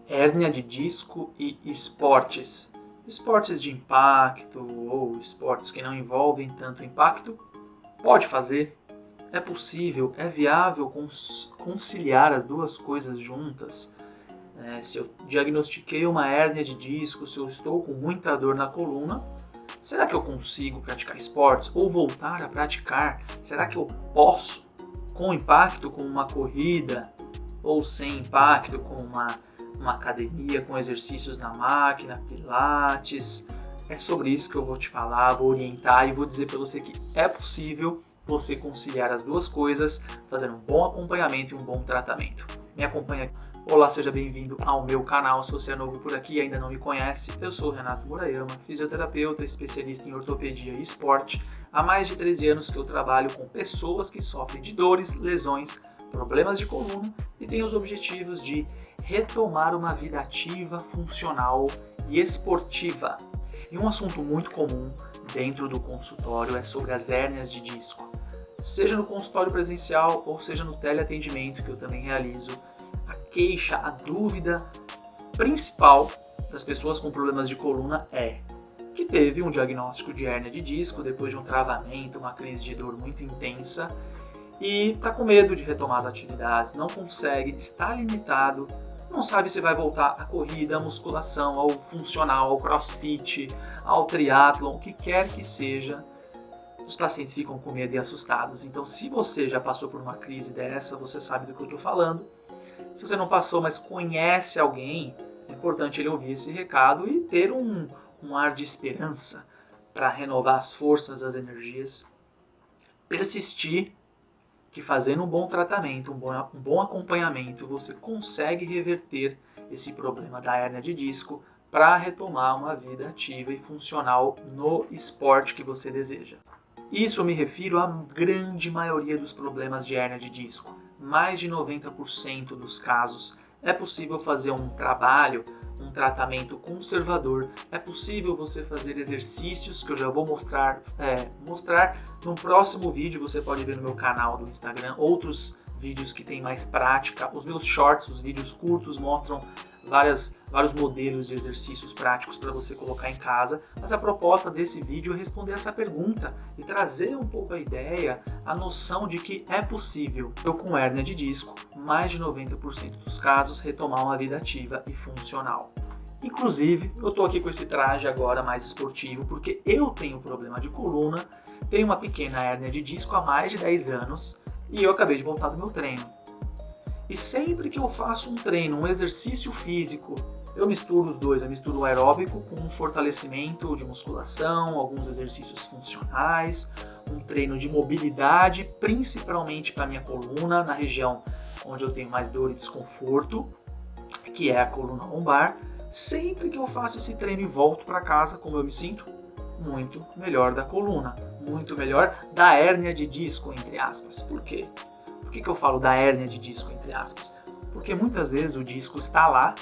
Hérnia de disco e esportes. Esportes de impacto ou esportes que não envolvem tanto impacto, pode fazer, é possível, é viável conciliar as duas coisas juntas. Se eu diagnostiquei uma hérnia de disco, se eu estou com muita dor na coluna, será que eu consigo praticar esportes ou voltar a praticar? Será que eu posso, com impacto, com uma corrida, ou sem impacto, com uma academia, com exercícios na máquina, pilates? É sobre isso que eu vou te falar, vou orientar e vou dizer para você que é possível você conciliar as duas coisas, fazendo um bom acompanhamento e um bom tratamento. Me acompanha. Olá, seja bem-vindo ao meu canal. Se você é novo por aqui e ainda não me conhece, eu sou o Renato Murayama, fisioterapeuta, especialista em ortopedia e esporte. Há mais de 13 anos que eu trabalho com pessoas que sofrem de dores, lesões, problemas de coluna e têm os objetivos de retomar uma vida ativa, funcional e esportiva. E um assunto muito comum dentro do consultório é sobre as hérnias de disco. Seja no consultório presencial ou seja no teleatendimento, que eu também realizo, a queixa, a dúvida principal das pessoas com problemas de coluna é que teve um diagnóstico de hérnia de disco depois de um travamento, uma crise de dor muito intensa e está com medo de retomar as atividades, não consegue, está limitado, não sabe se vai voltar à corrida, à musculação, ao funcional, ao crossfit, ao triatlon, o que quer que seja. Os pacientes ficam com medo e assustados. Então, se você já passou por uma crise dessa, você sabe do que eu estou falando. Se você não passou, mas conhece alguém, é importante ele ouvir esse recado e ter um ar de esperança para renovar as forças, as energias. Persistir que fazendo um bom tratamento, um bom acompanhamento, você consegue reverter esse problema da hérnia de disco para retomar uma vida ativa e funcional no esporte que você deseja. Isso eu me refiro à grande maioria dos problemas de hérnia de disco. Mais de 90% dos casos é possível fazer um trabalho, um tratamento conservador. É possível você fazer exercícios que eu já vou mostrar no próximo vídeo. Você pode ver no meu canal do Instagram outros vídeos que tem mais prática. Os meus shorts, os vídeos curtos mostram vários modelos de exercícios práticos para você colocar em casa, mas a proposta desse vídeo é responder essa pergunta e trazer um pouco a ideia, a noção de que é possível, eu com hérnia de disco, mais de 90% dos casos, retomar uma vida ativa e funcional. Inclusive, eu estou aqui com esse traje agora mais esportivo porque eu tenho problema de coluna, tenho uma pequena hérnia de disco há mais de 10 anos e eu acabei de voltar do meu treino. E sempre que eu faço um treino, um exercício físico, eu misturo os dois. Eu misturo o aeróbico com um fortalecimento de musculação, alguns exercícios funcionais, um treino de mobilidade, principalmente para a minha coluna, na região onde eu tenho mais dor e desconforto, que é a coluna lombar. Sempre que eu faço esse treino e volto para casa, como eu me sinto? Muito melhor da coluna, muito melhor da hérnia de disco, entre aspas. Por quê? Por que eu falo da hérnia de disco, entre aspas? Porque muitas vezes o disco está lá,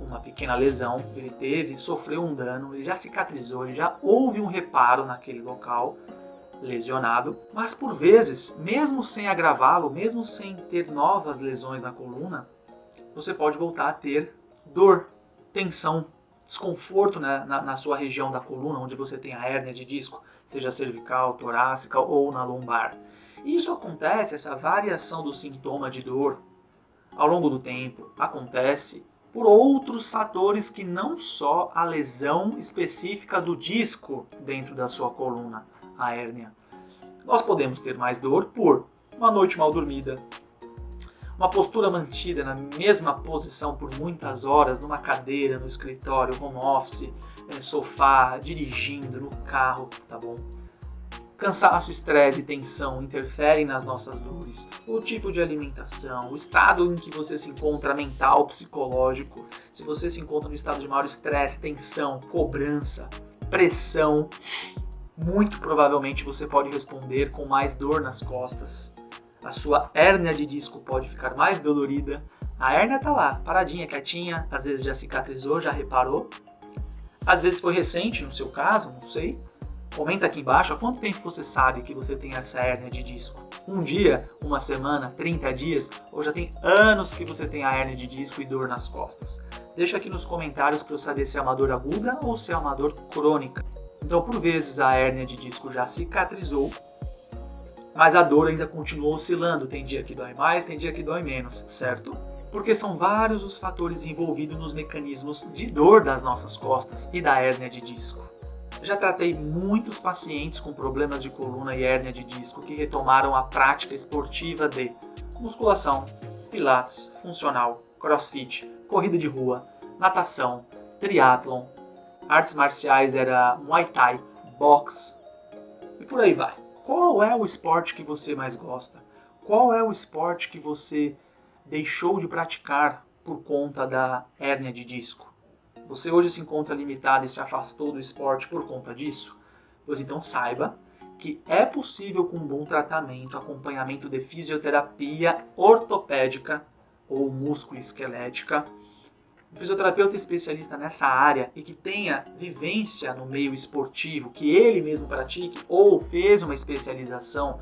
uma pequena lesão, ele teve, sofreu um dano, ele já cicatrizou, ele já houve um reparo naquele local lesionado, mas por vezes, mesmo sem agravá-lo, mesmo sem ter novas lesões na coluna, você pode voltar a ter dor, tensão, desconforto na sua região da coluna, onde você tem a hérnia de disco, seja cervical, torácica ou na lombar. E isso acontece, essa variação do sintoma de dor ao longo do tempo, acontece por outros fatores que não só a lesão específica do disco dentro da sua coluna, a hérnia. Nós podemos ter mais dor por uma noite mal dormida, uma postura mantida na mesma posição por muitas horas, numa cadeira, no escritório, home office, sofá, dirigindo, no carro, tá bom? Cansaço, estresse e tensão interferem nas nossas dores. O tipo de alimentação, o estado em que você se encontra mental, psicológico. Se você se encontra no estado de maior estresse, tensão, cobrança, pressão, muito provavelmente você pode responder com mais dor nas costas. A sua hérnia de disco pode ficar mais dolorida. A hérnia está lá, paradinha, quietinha, às vezes já cicatrizou, já reparou. Às vezes foi recente no seu caso, não sei. Comenta aqui embaixo há quanto tempo você sabe que você tem essa hérnia de disco. Um dia, uma semana, 30 dias, ou já tem anos que você tem a hérnia de disco e dor nas costas? Deixa aqui nos comentários para eu saber se é uma dor aguda ou se é uma dor crônica. Então, por vezes, a hérnia de disco já cicatrizou, mas a dor ainda continua oscilando. Tem dia que dói mais, tem dia que dói menos, certo? Porque são vários os fatores envolvidos nos mecanismos de dor das nossas costas e da hérnia de disco. Já tratei muitos pacientes com problemas de coluna e hérnia de disco que retomaram a prática esportiva de musculação, pilates, funcional, crossfit, corrida de rua, natação, triatlon, artes marciais era muay thai, boxe e por aí vai. Qual é o esporte que você mais gosta? Qual é o esporte que você deixou de praticar por conta da hérnia de disco? Você hoje se encontra limitado e se afastou do esporte por conta disso? Pois então saiba que é possível com um bom tratamento, acompanhamento de fisioterapia ortopédica ou músculo-esquelética, um fisioterapeuta especialista nessa área e que tenha vivência no meio esportivo, que ele mesmo pratique ou fez uma especialização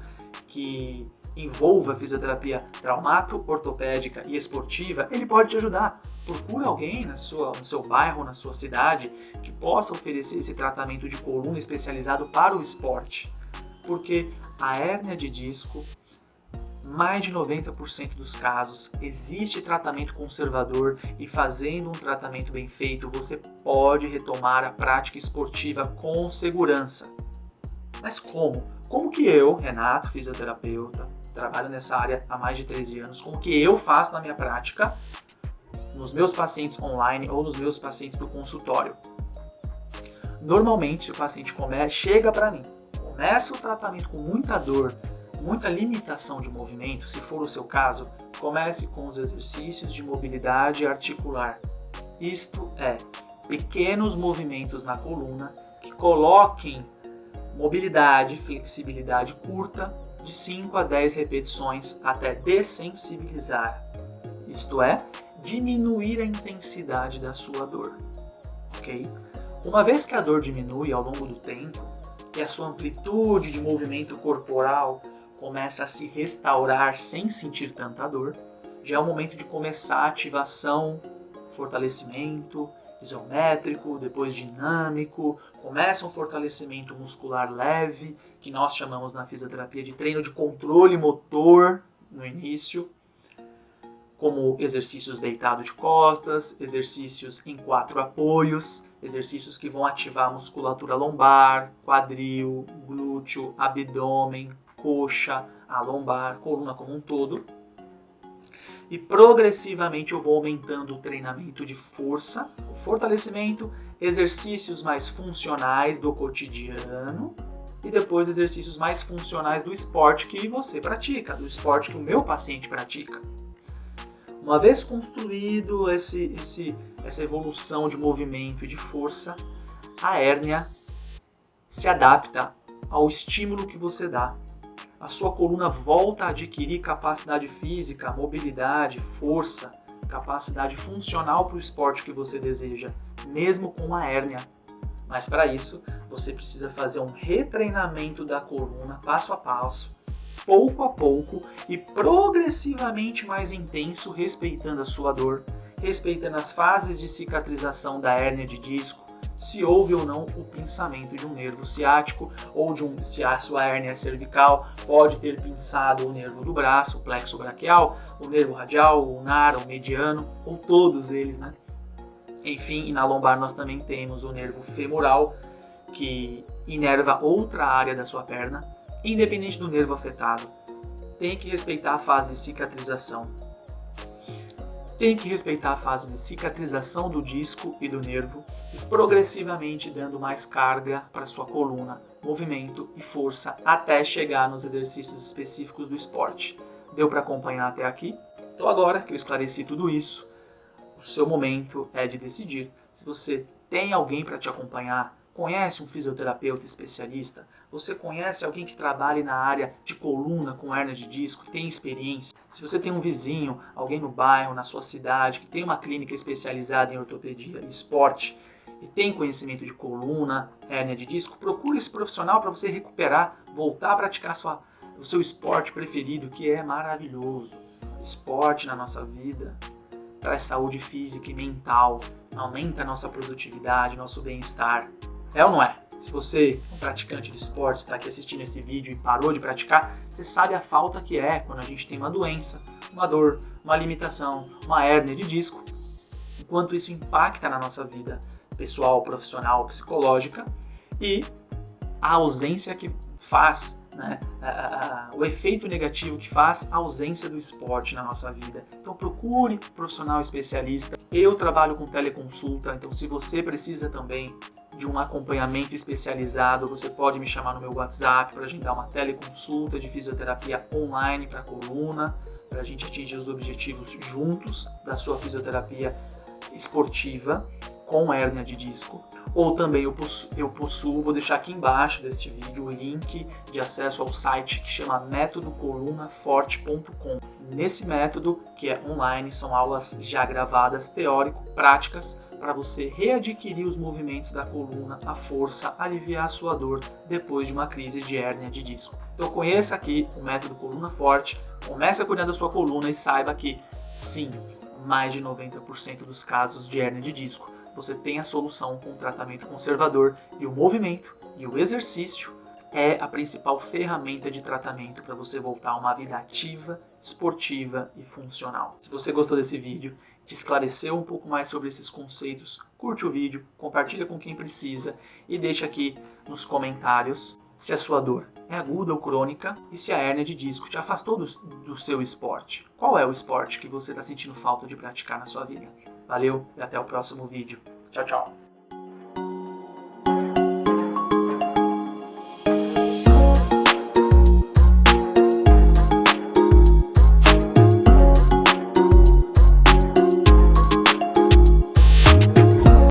que envolva fisioterapia traumato-ortopédica e esportiva, ele pode te ajudar. Procura alguém no seu bairro, na sua cidade, que possa oferecer esse tratamento de coluna especializado para o esporte. Porque a hérnia de disco, mais de 90% dos casos, existe tratamento conservador e fazendo um tratamento bem feito, você pode retomar a prática esportiva com segurança. Mas como? Como que eu, Renato, fisioterapeuta, trabalho nessa área há mais de 13 anos, como que eu faço na minha prática, nos meus pacientes online ou nos meus pacientes do consultório? Normalmente, se o paciente chega para mim, começa o tratamento com muita dor, muita limitação de movimento, se for o seu caso, comece com os exercícios de mobilidade articular. Isto é, pequenos movimentos na coluna que coloquem mobilidade e flexibilidade curta, de 5 a 10 repetições até dessensibilizar. Isto é, diminuir a intensidade da sua dor. Ok? Uma vez que a dor diminui ao longo do tempo e a sua amplitude de movimento corporal começa a se restaurar sem sentir tanta dor, já é o momento de começar a ativação, fortalecimento isométrico, depois dinâmico, começa um fortalecimento muscular leve, que nós chamamos na fisioterapia de treino de controle motor no início, como exercícios deitado de costas, exercícios em 4 apoios, exercícios que vão ativar a musculatura lombar, quadril, glúteo, abdômen, coxa, a lombar, coluna como um todo. E progressivamente eu vou aumentando o treinamento de força, o fortalecimento, exercícios mais funcionais do cotidiano e depois exercícios mais funcionais do esporte que você pratica, do esporte que o meu paciente pratica. Uma vez construído essa evolução de movimento e de força, a hérnia se adapta ao estímulo que você dá. A sua coluna volta a adquirir capacidade física, mobilidade, força, capacidade funcional para o esporte que você deseja, mesmo com a hérnia. Mas para isso, você precisa fazer um retreinamento da coluna passo a passo, pouco a pouco e progressivamente mais intenso, respeitando a sua dor, respeitando as fases de cicatrização da hérnia de disco, se houve ou não o pinçamento de um nervo ciático ou se a sua hérnia cervical pode ter pinçado o nervo do braço, o plexo braquial, o nervo radial, o ulnar, o mediano, ou todos eles, né? Enfim, e na lombar nós também temos o nervo femoral, que inerva outra área da sua perna, independente do nervo afetado. Tem que respeitar a fase de cicatrização. Tem que respeitar a fase de cicatrização do disco e do nervo e progressivamente dando mais carga para sua coluna, movimento e força até chegar nos exercícios específicos do esporte. Deu para acompanhar até aqui? Então agora que eu esclareci tudo isso, o seu momento é de decidir se você tem alguém para te acompanhar, conhece um fisioterapeuta especialista, você conhece alguém que trabalhe na área de coluna com hérnia de disco, que tem experiência. Se você tem um vizinho, alguém no bairro, na sua cidade, que tem uma clínica especializada em ortopedia e esporte, e tem conhecimento de coluna, hérnia de disco, procure esse profissional para você recuperar, voltar a praticar o seu esporte preferido, que é maravilhoso. Esporte na nossa vida traz saúde física e mental, aumenta a nossa produtividade, nosso bem-estar. É ou não é? Se você é um praticante de esportes, está aqui assistindo esse vídeo e parou de praticar, você sabe a falta que é quando a gente tem uma doença, uma dor, uma limitação, uma hérnia de disco, enquanto isso impacta na nossa vida pessoal, profissional, psicológica, e a ausência que faz, né, o efeito negativo que faz a ausência do esporte na nossa vida. Então procure um profissional especialista. Eu trabalho com teleconsulta, então se você precisa também de um acompanhamento especializado, você pode me chamar no meu WhatsApp para agendar uma teleconsulta de fisioterapia online para a coluna, para a gente atingir os objetivos juntos da sua fisioterapia esportiva com hérnia de disco. Ou também eu possuo, vou deixar aqui embaixo deste vídeo o link de acesso ao site que chama metodocolunaforte.com. Nesse método, que é online, são aulas já gravadas, teórico-práticas, para você readquirir os movimentos da coluna, a força, aliviar a sua dor depois de uma crise de hérnia de disco. Então conheça aqui o método Coluna Forte, comece a cuidar da sua coluna e saiba que, sim, mais de 90% dos casos de hérnia de disco, você tem a solução com o tratamento conservador, e o movimento e o exercício é a principal ferramenta de tratamento para você voltar a uma vida ativa, esportiva e funcional. Se você gostou desse vídeo, te esclareceu um pouco mais sobre esses conceitos, curte o vídeo, compartilha com quem precisa e deixa aqui nos comentários se a sua dor é aguda ou crônica e se a hérnia de disco te afastou do seu esporte. Qual é o esporte que você está sentindo falta de praticar na sua vida? Valeu e até o próximo vídeo. Tchau, tchau.